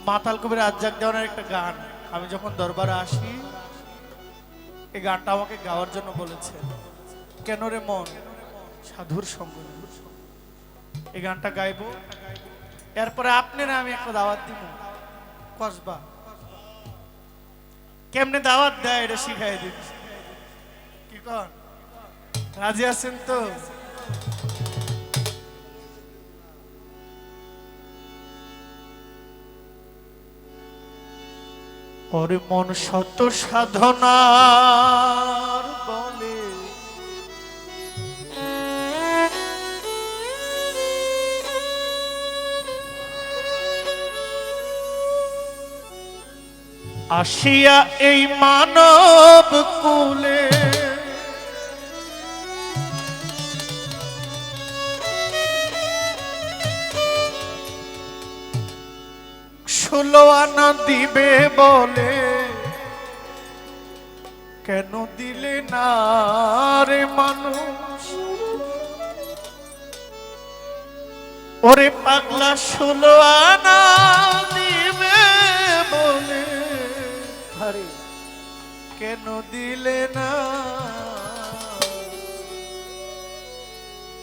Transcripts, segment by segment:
মাতাল কবির রাজ্জাক দেওয়ানের একটা গান, আমি যখন দরবারে আসি এই গানটা আমাকে গাওয়ার জন্য বলেছে। কেন রে মন সাধুর সঙ্গ, এই গানটা গাইবো। এরপরে আপনারা আমি একটা দাওয়াত দিব, কসবা কেমনে দাওয়াত দেয় এটা শিখাই দিব। কি কন, রাজি আছেন তো? ওরে মন শত সাধনার বলে আসিয়া এই মানব কুলে ষোলো আনা দিবে বলে কেন দিলে না রে মানুষ? ওরে পাগলা 16 আনা দিবে বলে আরে কেন দিলে না?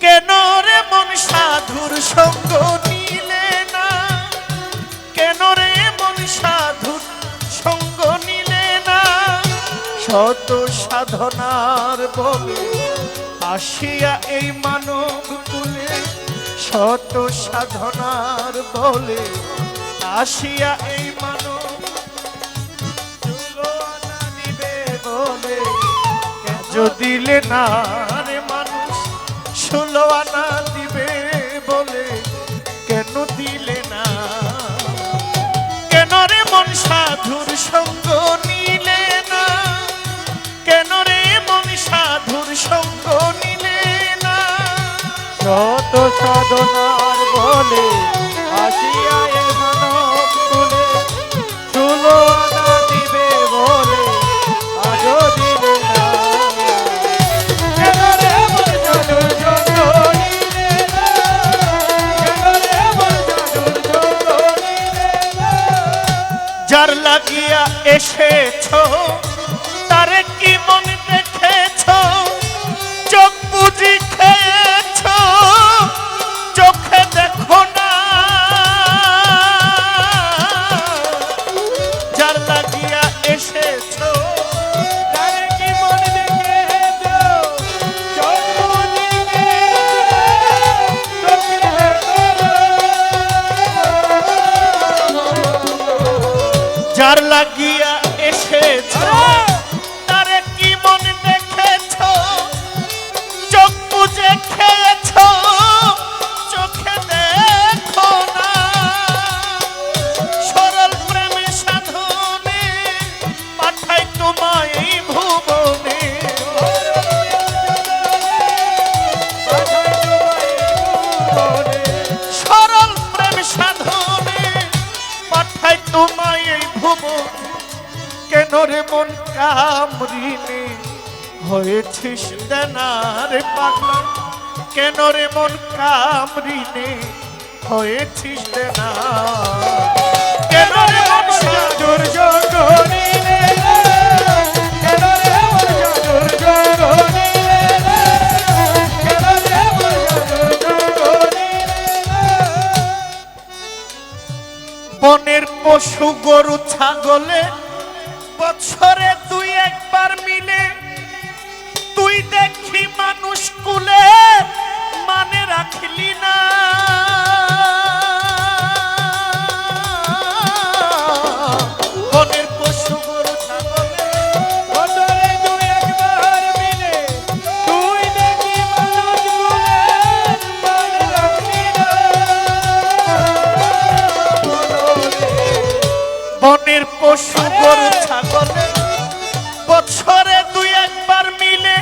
কেন রে মন সাধুর সঙ্গ নিলে না? কেন রে মন সাধুর সঙ্গ নিলে না? শত সাধনার বলে আসিয়া এই মানব কুলে, শত সাধনার বলে আসিয়া এই মানব দিবে বলে কেন দিলে না রে মানুষ? 16 আনা দিবে বলে কেন দিলে না? কেন রে মন সাধুর সঙ্গ নিলে না? কেন রে মন সাধুর সঙ্গ নিলে না? শত সাধনার বলে আসিয়া এই মানব কুলে, 16 আনা দিবে বলে আজও দিলে না। কেন রে মন সাধুর সঙ্গ নিলে না? কেন রে মন সাধুর সঙ্গ নিলে না? যার লাগিয়া এসেছো তারে কি মন দেখেছো? চোখ বুঝি খেয়েছো, চোখে দেখো না। যার লাগিয়া এসেছো তারে কি মন দেখেছো? চোখ বুঝি খেয়েছো, চোখে দেখো না। যার লাগিয়া এসেছো তারে কি মন দেখেছো? চোখ বুঝে খেয়েছো, চোখে দেখো না। সরল প্রেমে সাধনে পাঠাই তোমায় এই ভুবনে। সরল প্রেম সাধনে পাঠাই তোমায় এই ভুবন। কেন রে মন কামরিনে হয়েছিস দেনার পাগলা? কেন রে মন কামরিনে হয়েছিস দেনা? কেন রে মন সাধুর সঙ্গ নিলে না? কেন রে মন সাধুর সঙ্গ নিলে না? কেন রে মন সাধুর সঙ্গ নিলে না? বনের পশু গরু ছাগলে বছরে 2 একবার মিলে তুই দেখি মানুষ কুলে মানে রাখলি না। বনের পশু গরু ছাগলে বছরে 2 একবার মিলে তুই দেখি মানুষ কুলে মানে রাখলি না। বনের পশু গরু ছাগলে বছরে 2 একবার মিলে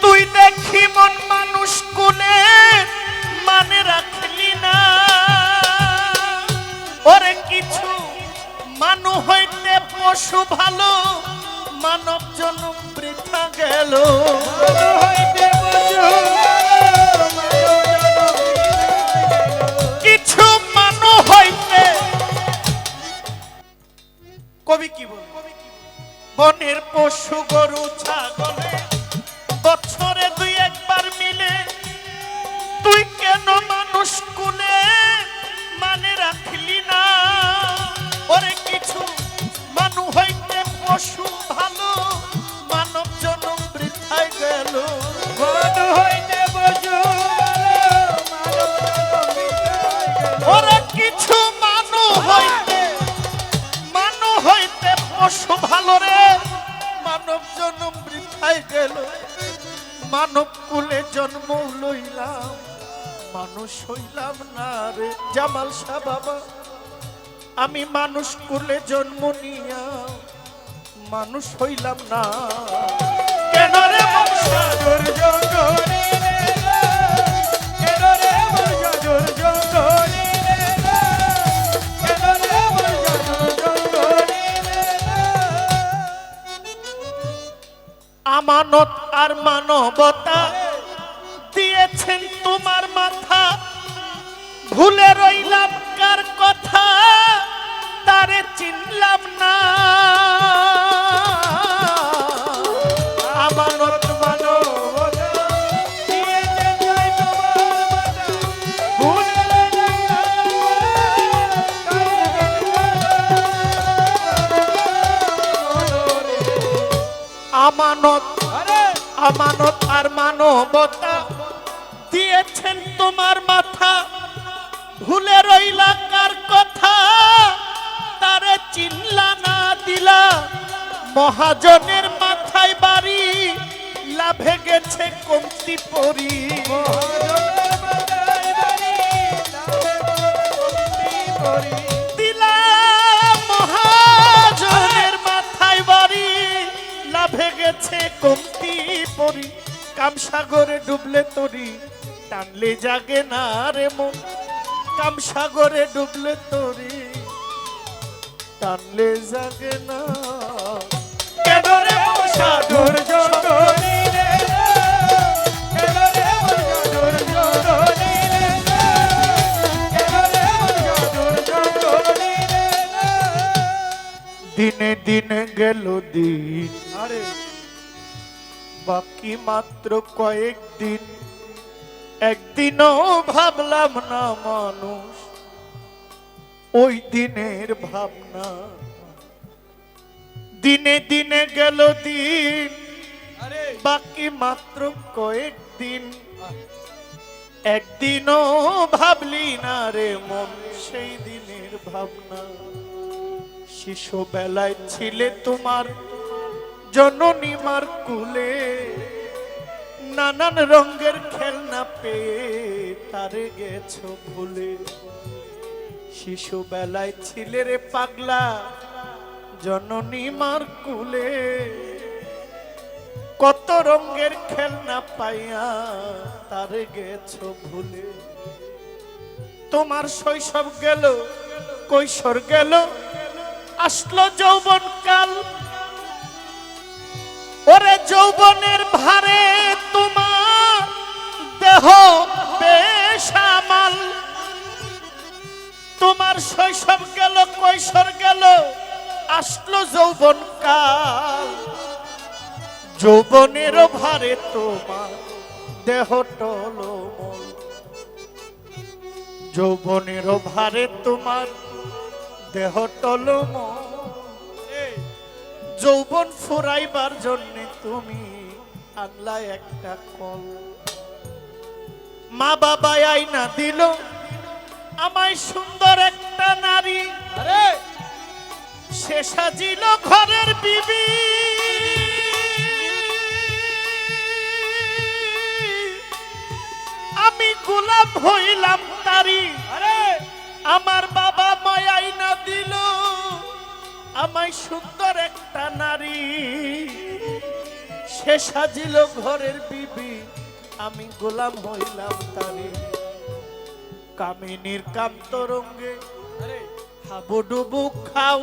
তুই দেখি মন মানুষ কুলে মানে রাখলি না। ওরে কিছু মানু হইতে পশু ভালো, মানব জন্ম বৃথা গেল। কিছু মানু হইতে পশু গরু ছাগলে বছরে দুই একবার মিলে, তুই কেন মানুষ কুলে মানে রাখলি না? ওরে কিছু মানু হইতে পশু ভালো, মানব জনম বৃথায় গেল। মন হইতে বসু মানব জনম বৃথায় গেল। ওরে কিছু মানু হইতে পশু ভালো রে, মানব জনম বৃথায় গেল। মানব কুলে জন্ম লইলাম, মানুষ হইলাম না রে। জামাল শাহ বাবা, আমি মানুষ কুলে জন্ম নিয়া মানুষ হইলাম না কেন রে মনসা? সাধুর জঙ্গলে কেন রে মোর সাধুর জঙ্গলে, কেন রে মোর সাধুর জঙ্গলে। আমানত আর মানবতা দিয়েছেন তোমার মাথা, ভুলে রইলাম কার কথা তারে চিনলাম না। আমানত মানবতা দিয়েছেন জয় তোমার মাতা, ভুলে আমানত আরে আমানত আর মানবতা দিয়েছেন তোমার মাথা, ভুলে রইলা কার কথা তারে চিনলা না দিলা। মহাজনের মাথায় বাড়ি, লাভে গেছে কমতি পরি। মহাজনের মাথায় বাড়ি, লাভে কমতি পরি। দিলা মহাজনের মাথায় বাড়ি, লাভে গেছে কমতি পরি। কামসাগরে ডুবলে তরি, টানলে জাগে না রে মন। কামসাগরে ডুবলে তরি, টানলে জাগে না কেন রে মন? সাধুর জঙ্গলে কেন রে মোর সাধুর জঙ্গলে, কেন রে মোর সাধুর জঙ্গলে। দিনে দিনে গেল দিন, আরে বাকি মাত্র কয়েকদিন। একদিনও ভাবলাম না মানুষ, ওই দিনের ভাবনা। দিনে দিনে গেল দিন, আরে বাকি মাত্র কয়েকদিন। একদিনও ভাবলি না রে মন সেই দিনের ভাবনা। শিশু বেলায় ছিলে তোমার জননী মার কুলে, নানান রঙের খেলনা পেয়ে তারে গেছো ভুলে। শিশু বেলায় ছিলে রে পাগলা জননী মার কুলে, কত রঙের খেলনা পাইয়া তারে গেছো ভুলে। তোমার শৈশব গেল, কৈশোর গেল, আসলো যৌবন কাল। ওরে যৌবনের ভারে তোমার দেহ বেসামাল। তোমার শৈশব গেল, কৈশোর গেল, আসলো যৌবন কাল। যৌবনের ভারে তোমার দেহ টলমল। যৌবনের ভারে তোমার দেহ টলমল। যৌবন ফুরাইবার জন্য তুমি আনলা একটা কল। মা বাবা আইনা দিল আমায় সুন্দর একটা নারী, আরে সে সাজিল ঘরের বিবি। আমি গোলাম হইলাম তারি। আরে আমার বাবা মায় আইনা দিল আমায় সুন্দর একটা নারী, সে সাজিল ঘরের বিবি। আমি গোলাম হইলাম তারি। কামিনীর কান্তরঙ্গে আরে হাবুডুবু খাও,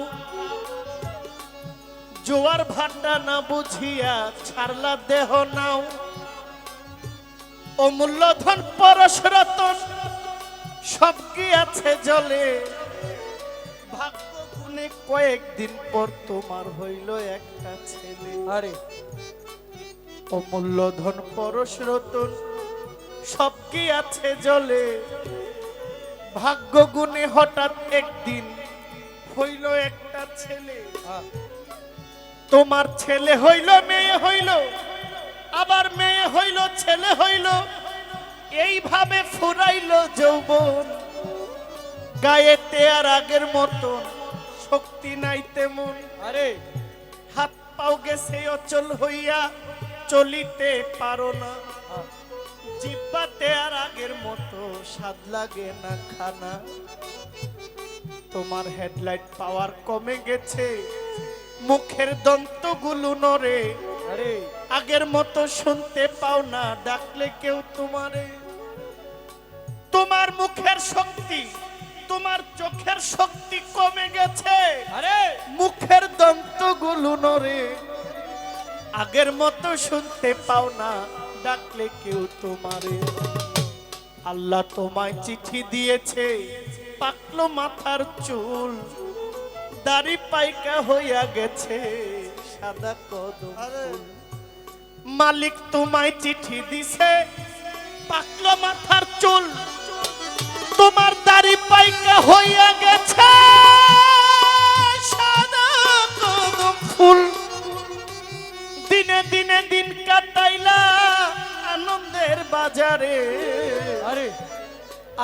জোয়ার ভাটা না বুঝিয়া ছাড়লা দেহ নাও। অমূল্য ধন পরশ রতন সব কি আছে জলে, ভাগ্য গুণে ওরে কয়েকদিন পর তোমার হইল একটা ছেলে, আরে অমূল্য ধন পরশ রতন সব কি আছে জলে, ভাগ্য গুণে হঠাৎ একদিন হইল একটা ছেলে। তোমার ছেলে হইল মেয়ে হইল, আবার মেয়ে হইল ছেলে হইল, এইভাবে ফুরাইল যৌবন। গায়েতে আর আগের মতন শক্তি নাই তেমন, আরে হাত পাও গেছে অচল হইয়া চলিতে পারো না, জিব্বাতে আর আগের মতো স্বাদ লাগে না খানা। তোমার হেডলাইট পাওয়ার কমে গেছে, মুখের দন্তগুলো নড়ে, আরে আগের মতো শুনতে পাও না ডাকলে কেউ তোমারে। তোমার মুখের শক্তি, তোমার চোখের শক্তি কমে গেছে, আরে মুখের দন্তগুলো নড়ে, আগের মতো শুনতে পাও না ডাকলে কেউ তোমারে। আল্লাহ তোমায় চিঠি দিয়েছে, পাকলো মাথার চুল, দাড়ি পাইকা হইয়া গেছে সাদা কদম ফুল। মালিক তোমায় চিঠি দিছে, পাকলো মাথার চুল, তোমার দাড়ি পাইকা হইয়া গেছে সাদা কদম ফুল। দিনে দিনে দিন কাটাইলা আনন্দের বাজারে, আরে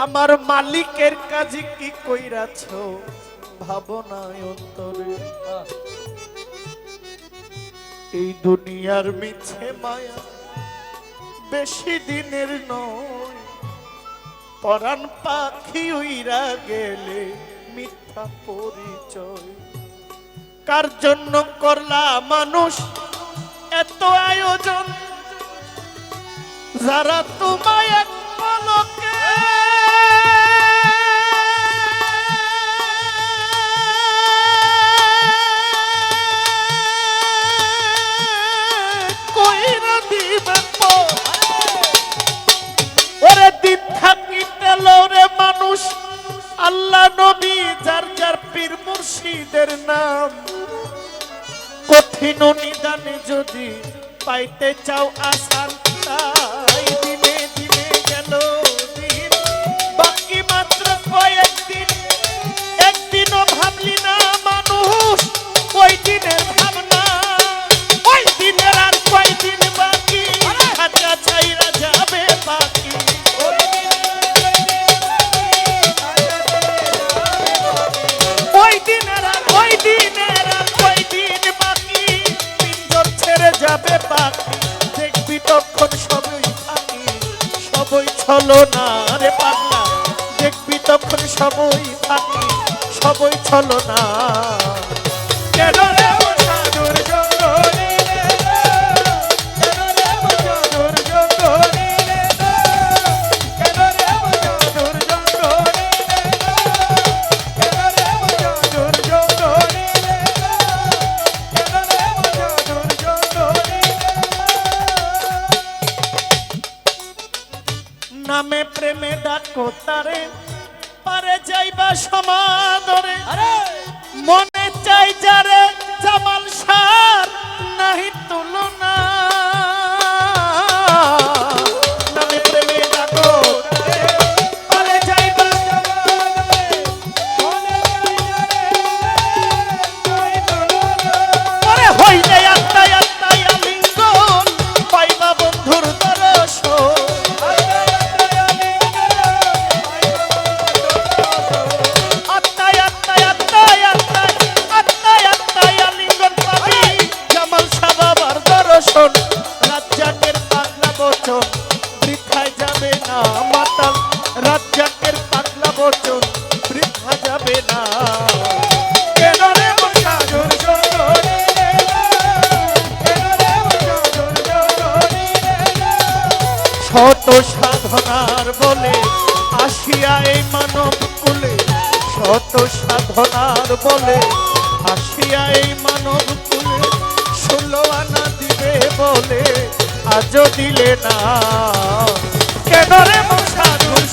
আমার মালিকের কাজে কি কইরাছ ভাবনায় অন্তরে। এই দুনিয়ার মিছে মায়া বেশি দিনের নয়, পরাণ পাখি উইরা গেলে মিথ্যা পরিচয়। কার জন্য করলা মানুষ এত আয়োজন, যারা তোমায় এক পলকে কইরা দিবে পর। ওরে দিন থাকিতে লরে মানুষ আল্লাহ নবী যার যার পীর মুর্শিদের নাম, কঠিন নিদানে যদি পাইতে চাও আসান, তাই দিনে দিনে গেল দিন, বাকি মাত্র কয়েকদিন। একদিনও ভাবলি না মানুষ ওই দিনের ভাবনা, ওই দিনের আর কয়দিন বাকি, খাঁচা ছাইরা যাবে বাকি। ওই দিনের আর ওই দিনের আর কয়দিন বাকি, পিঞ্জর ছেড়ে যাবে বাকি। দেখবি তখন সবই ফাঁকি, সবই ছলনা রে পাগলা, দেখবি তখন সবই ফাঁকি, সবই ছলনা। কেন রে সাধুর সঙ্গ নিলে না, কেন রে সাধুর সঙ্গ নিলে না, কেন রে সাধুর সঙ্গ নিলে না, কেন রে সাধুর সঙ্গ নিলে না, কেন রে সাধুর সঙ্গ নিলে না। নামে প্রেমে ডাকো তারে, পারে যাইবা সমাদরে, আরে মনে চাই যারে জামাল সার নাহি তুলনা। নামে প্রেমে ডাকো তারে, পারে যাইবা পরে হইলে আত্মায় আত্মায় আলিঙ্গন, পাইবা বন্ধুর দর্শন। আত্মায় আত্মায় আত্মায় আত্মায় আত্মায় আত্মায় আলিঙ্গন পাবি, জামাল শাহ বাবার দর্শন। রাজ্জাকের পাগলা বচন বৃথায় যাবে না মাতাল, রাজ্জাকের পাগলা বচন বৃথা যাবে না। কেন রে সাধুর সঙ্গ নিলে না, কেন রে সাধুর সঙ্গ নিলে না। শত সাধনার বলে আসিয়া এই মানব কুলে, শত সাধনার বলে আসিয়া এই মানব কুলে, 16 আনা দিবে বলে আজও দিলে না। কেন রে সাধুর